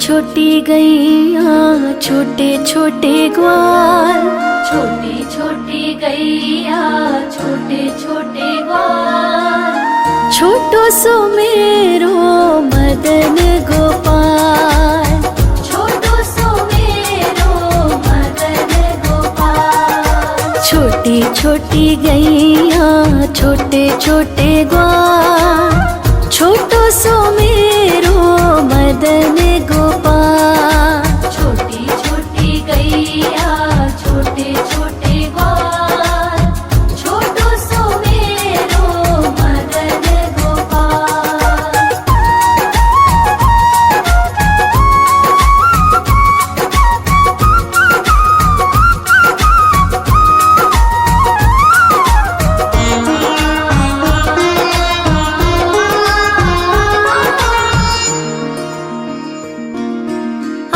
छोटी गैया छोटे छोटे ग्वाल, छोटी छोटी गैया छोटे छोटे ग्वाल, छोटो सो मेरो मदन गोपाल, छोटो सो मेरो मदन गोपाल। छोटी छोटी गैया छोटे छोटे ग्वाल, छोटो सो मेरो मदन गोपाल। छोटी छोटी गैया छोटे छोटे ग्वाल, छोटो सो मेरो मदन गोपाल।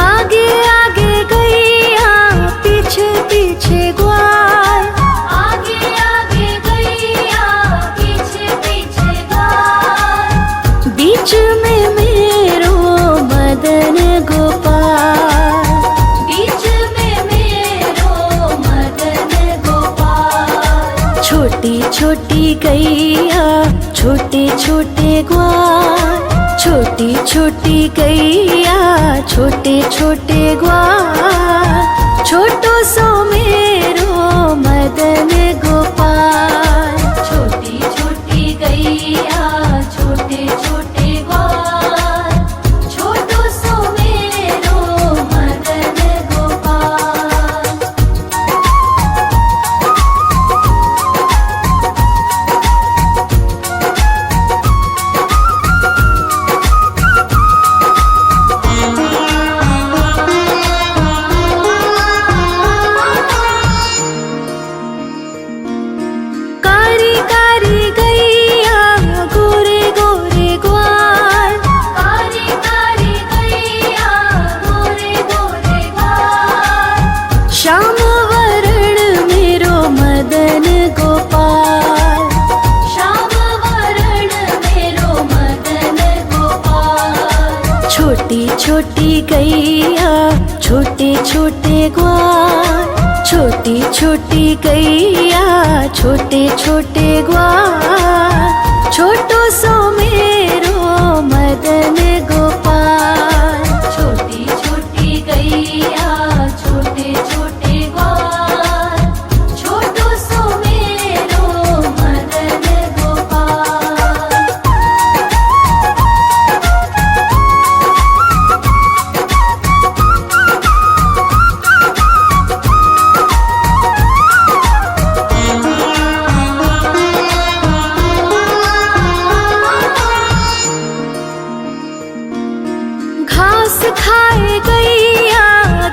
आगे आगे गैया पीछे पीछे ग्वाल, आगे आगे गैया पीछे पीछे ग्वाल, बीच में मेरो मदन गोपाल। बीच में मेरो मदन गोपाल। छोटी छोटी गैया छोटे छोटे ग्वाल, छोटी छोटी गैया छोटे छोटे ग्वाल, छोटो सो मेरो मदन गोपाल। छोटी छोटी गैया छोटे छोटे ग्वाल, छोटो सो मेरो मदन गोपाल। कारी कारी गैया गोरे गोरे ग्वाल, कारी कारी गैया गोरे गोरे ग्वाल, श्याम वरण मेरो मदन गोपाल। श्याम वरण मेरो मदन गोपाल। छोटी छोटी गैया छोटे छोटे ग्वाल, छोटी छोटी गैया छोटे छोटे ग्वाल, छोटो सो मेरो मदन गोपाल। छोटी छोटी गैया छोटे छोटे ग्वाल, छोटो सो मेरो मदन गोपाल। घास खाए गैया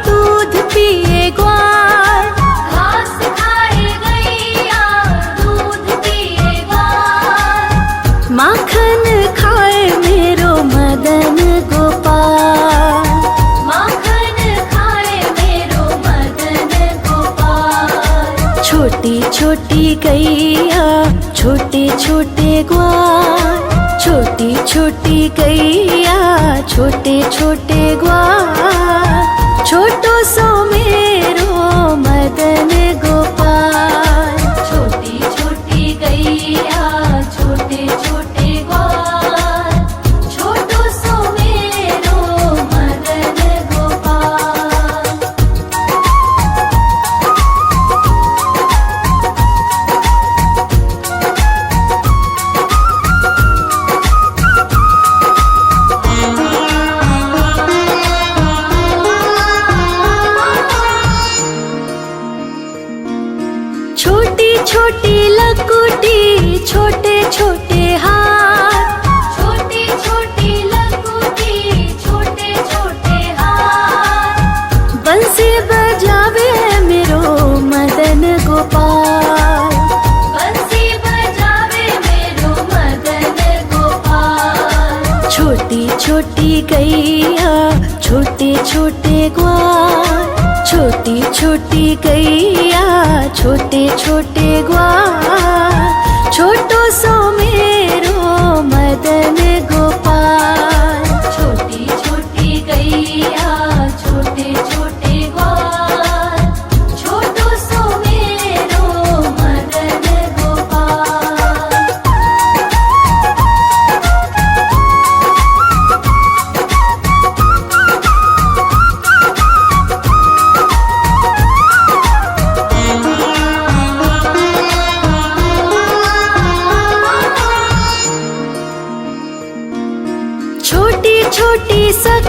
दूध पिए ग्वाल, घास खाए गैया दूध पिए ग्वाल, माखन खाए मेरो मदन गोपाल। माखन खाए मेरो मदन गोपाल। छोटी छोटी गैया छोटे छोटे ग्वाल, छोटी छोटी गैया छोटे छोटे ग्वाल, छोटो सो मेरो मदन गोपाल। छोटी छोटी गैया छोटे छोटे ग्वाल, छोटो सो मेरो मदन गोपाल। छोटी छोटी लकुटी छोटे छोटे हाथ, छोटी छोटी लकुटी छोटे छोटे हाथ, बंसी बजावे मेरो मदन गोपाल। बंसी बजावे मेरो मदन गोपाल। छोटी छोटी गैया छोटे छोटे ग्वाल, छोटी छोटी गैया छोटे छोटे ग्वाल, छोटो सो मेरो मदन गोपाल। छोटी छोटी गैया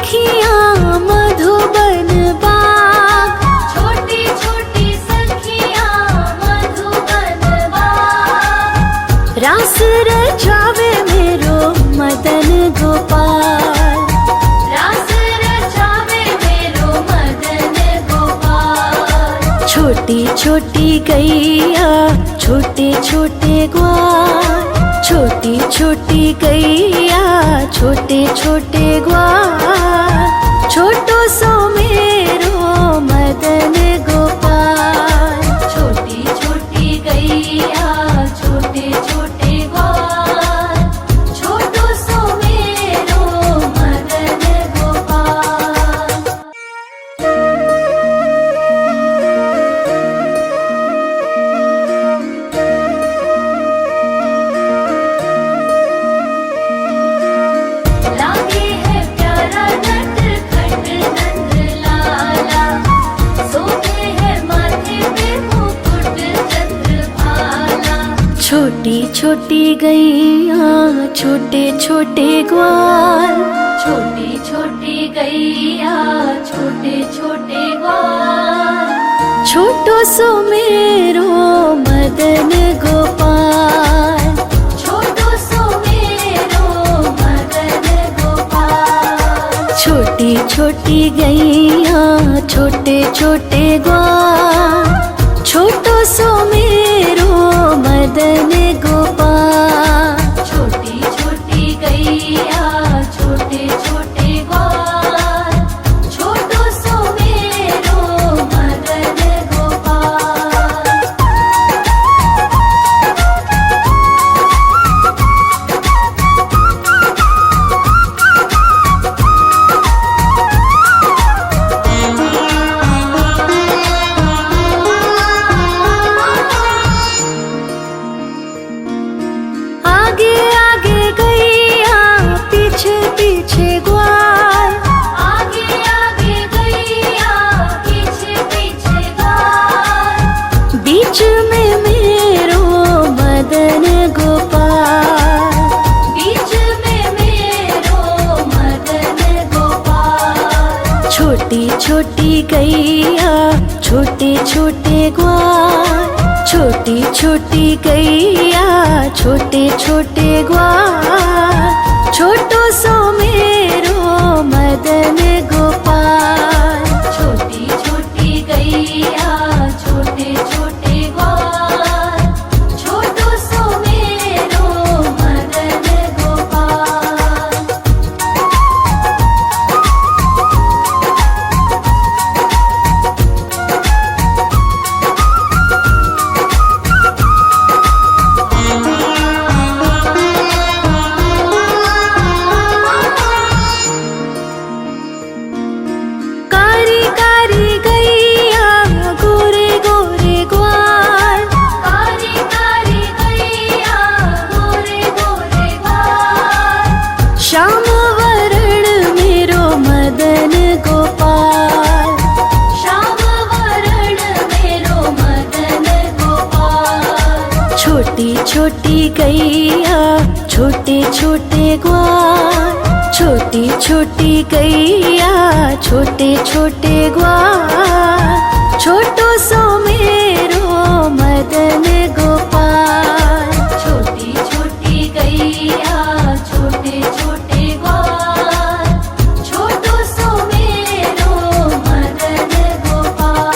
सखियाँ मधुबन बाग, छोटी छोटी सखियाँ मधुबन बाग, रास रचावे मेरो मदन गोपाल। रास रचावे मेरो मदन गोपाल। छोटी छोटी गैया छोटे छोटे ग्वाल, छोटी छोटी गैया छोटे छोटे ग्वाल, छोटो सो मेरो मदन गोपाल। छोटी छोटी गैया छोटे छोटे ग्वाल, छोटो सो मेरो मदन गोपाल। लागे है प्यारा नटखट नंद लाला, सोते है माथे पे मुकुट चंद्रभाला। छोटी छोटी गैया छोटे छोटे ग्वाल, छोटी छोटी गैया छोटे छोटे ग्वाल, छोटो सो मेरो मदन गोपाल। छोटो सो मेरो मदन गोपाल। छोटी छोटी गैया छोटे छोटे ग्वाल, छोटो सो मेरो मदन गोपाल। छोटी छोटी गैया छोटे छोटे ग्वाल, छोटो सो मेरो मदन गोपाल। आगे आगे गैया पीछे पीछे ग्वाल, आगे आगे गैया पीछे पीछे ग्वाल, बीच में मेरो मदन गोपाल। बीच में मेरो मदन गोपाल। छोटी छोटी गैया छोटे छोटे ग्वाल, छोटी छोटी गैया छोटे छोटे ग्वाल, छोटो सो मेरो मदन गोपाल। छोटी छोटी गैया छोटे छोटे ग्वाल, छोटो सो मेरो मदन गोपाल। कारी कारी गैया गोरे गोरे ग्वाल, कारी कारी गैया गोरे गोरे ग्वाल, श्याम वरण मेरो मदन गोपाल। श्याम वरण मेरो मदन गोपाल। छोटी छोटी गैया छोटे छोटे ग्वाल, छोटी छोटी गैया छोटे छोटे ग्वाल, छोटो सो मेरो मदन गोपाल। छोटी छोटी गैया छोटे छोटे ग्वाल, छोटो सो मेरो मदन गोपाल।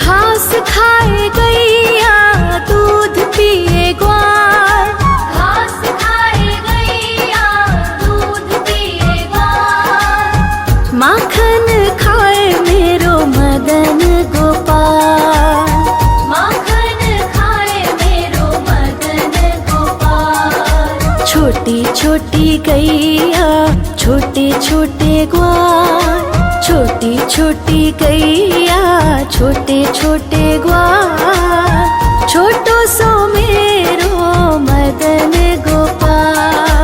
घास खाए गैया दूध पिए ग्वाल, घास खाए गैया दूध पिए ग्वाल, माखन खाए मेरो मदन गोपाल। माखन खाए मेरो मदन गोपाल। छोटी छोटी गैया छोटे छोटे ग्वाल, छोटी छोटी गैया छोटे छोटे ग्वाल, छोटो सो मेरो मदन गोपाल।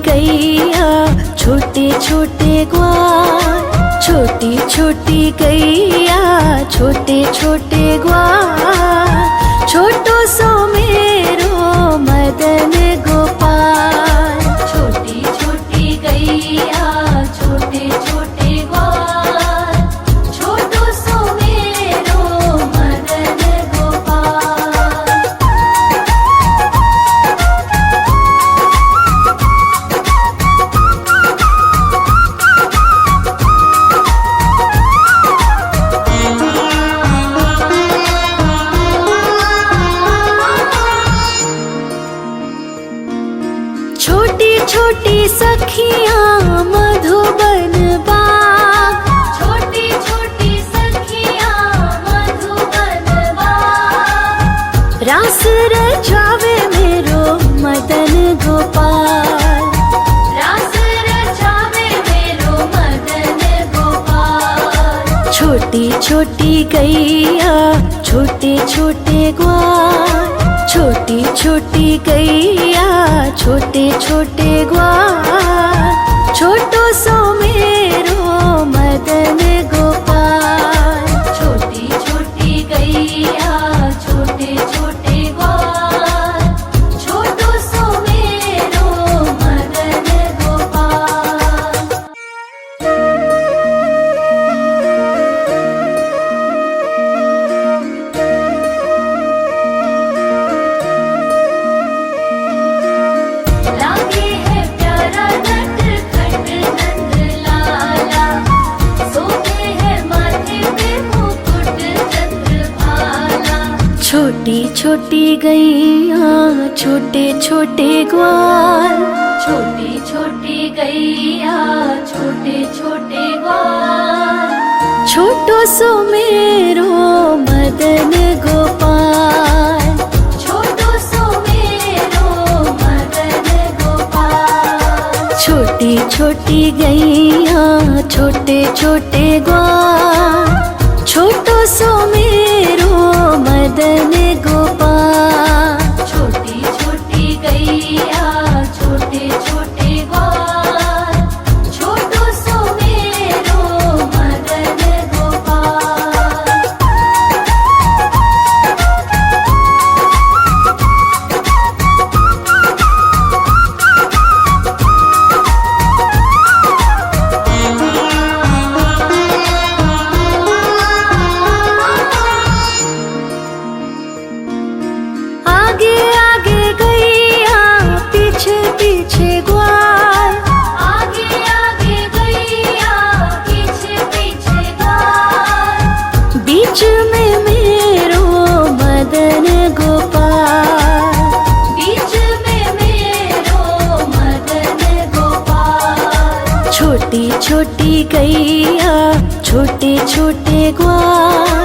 गैया छोटे छोटे ग्वाल, छोटी छोटी गैया छोटे छोटे ग्वाल, छोटो सो मेरो मदन गोपाल। छोटी छोटी गैया छोटे छोटे ग्वाल, छोटो सो मेरो मदन गोपाल। छोटी छोटी सखियाँ मधुबन बाग, छोटी छोटी सखियाँ मधुबन बाग, रास रचावे मेरो मदन गोपाल। रास रचावे मेरो मदन गोपाल। छोटी छोटी गैया छोटे छोटे ग्वाल, छोटी छोटी गैया छोटे छोटे ग्वाल, छोटो सो मेरो मदन गोपाल। छोटी छोटी गैया छोटे छोटे ग्वाल, छोटो सो मेरो मदन गोपाल। लागे है प्यारा नटखट नंद लाला, सोते है माथे पे मुकुट चंद्रभाला। छोटी छोटी गैया छोटे छोटे ग्वाल, छोटी छोटी गैया छोटे छोटे ग्वाल, छोटो सो मेरो मदन गोपाल। छोटो सो मेरो मदन गोपाल। छोटी छोटी गैया छोटे छोटे ग्वाल, छोटो सो मेरो मदन गोपाल। छोटी छोटी गैया छोटे छोटे ग्वाल, छोटो सो मेरो मदन गोपाल। आगे आगे गैया पीछे पीछे ग्वाल, आगे आगे गैया पीछे पीछे ग्वाल, बीच में मेरो मदन गोपाल। बीच में मेरो मदन गोपाल। छोटी छोटी गैया छोटे छोटे ग्वाल,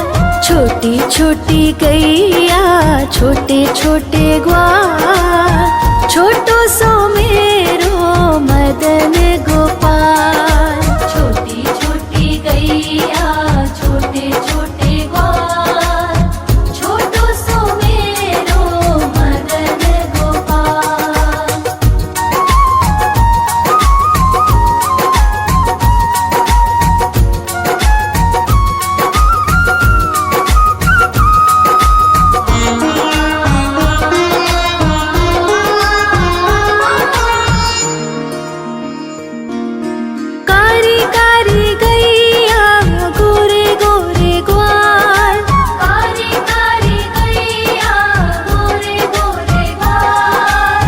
छोटी छोटी गैया छोटे छोटे ग्वाल, छोटो सो मेरो मदन गोपाल। छोटी छोटी गैया छोटे छोटे ग्वाल, छोटो सो मेरो मदन गोपाल। कारी कारी गैया गोरे गोरे ग्वाल, कारी कारी गैया गोरे गोरे ग्वाल,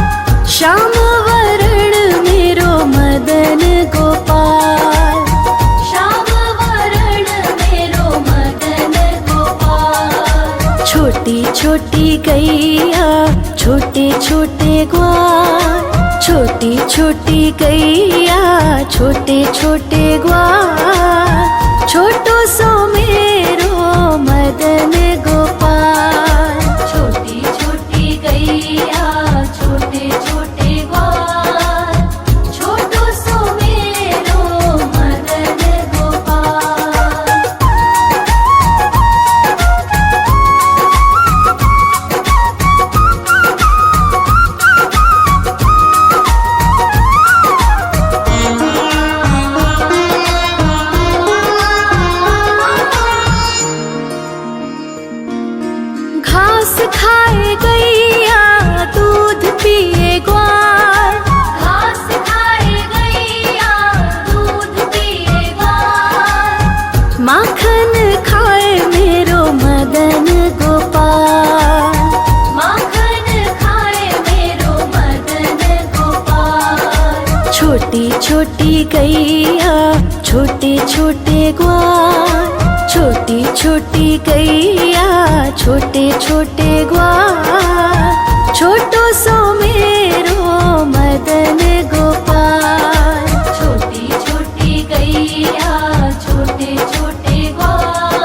श्याम वरण मेरो मदन गोपाल। श्याम वरण मेरो मदन गोपाल। छोटी छोटी गैया छोटे छोटे ग्वाल, छोटी छोटी गैया छोटे छोटे ग्वाल, छोटो सो मेरो मदन गोपाल। छोटी छोटी गैया छोटे छोटे ग्वाल, छोटो सो मेरो मदन गोपाल। मदन गोपाल। माखन खाए मेरो मदन गोपाल। छोटी छोटी गैया छोटे छोटे ग्वाल। छोटी छोटी गैया छोटे छोटे ग्वाल। छोटो सो मेरो मदन गोपाल। छोटी छोटी गैया छोटे छोटे ग्वाल।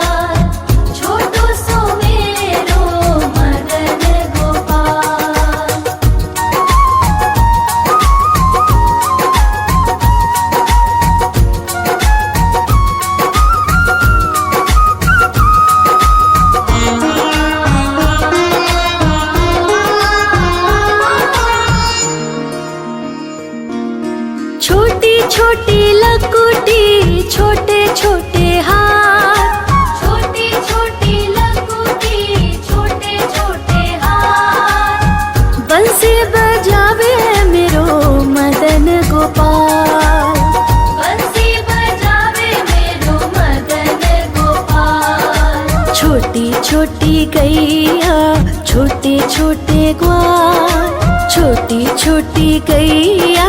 छोटो सो मेरो मदन गोपाल। छोटी छोटी लकुटी छोटे छोटे हाथ। छोटी छोटी लकुटी छोटे छोटे हाथ। बंसी बजावे मेरो मदन गोपाल। बंसी बजावे मेरो मदन गोपाल। छोटी छोटी गैया छोटे छोटे ग्वाल। छोटी छोटी गैया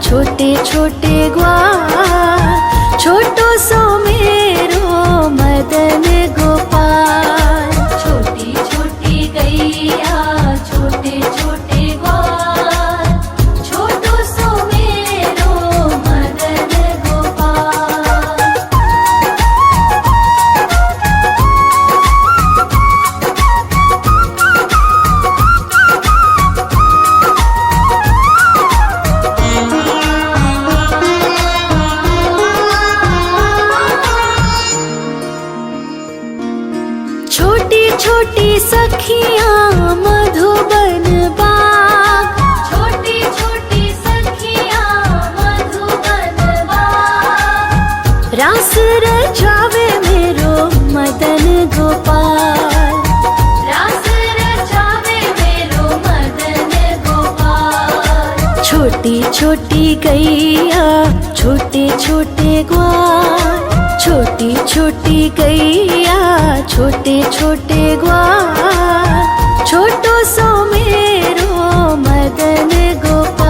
छोटे छोटे ग्वाल। छोटो सो मेरो मदन गोपाल। छोटी छोटी गैया छोटे छोटे ग्वाल। छोटो सो मेरो मदन गोपाल। छोटी छोटी सखियाँ मधुबन बाग। छोटी छोटी सखियाँ मधुबन बाग। रास रचावे मेरो मदन गोपाल। रास रचावे मेरो मदन गोपाल। छोटी छोटी गैया छोटे छोटे ग्वाल। छोटी छोटी गैया छोटे छोटे ग्वाल। छोटो सो मेरो मदन गोपाल।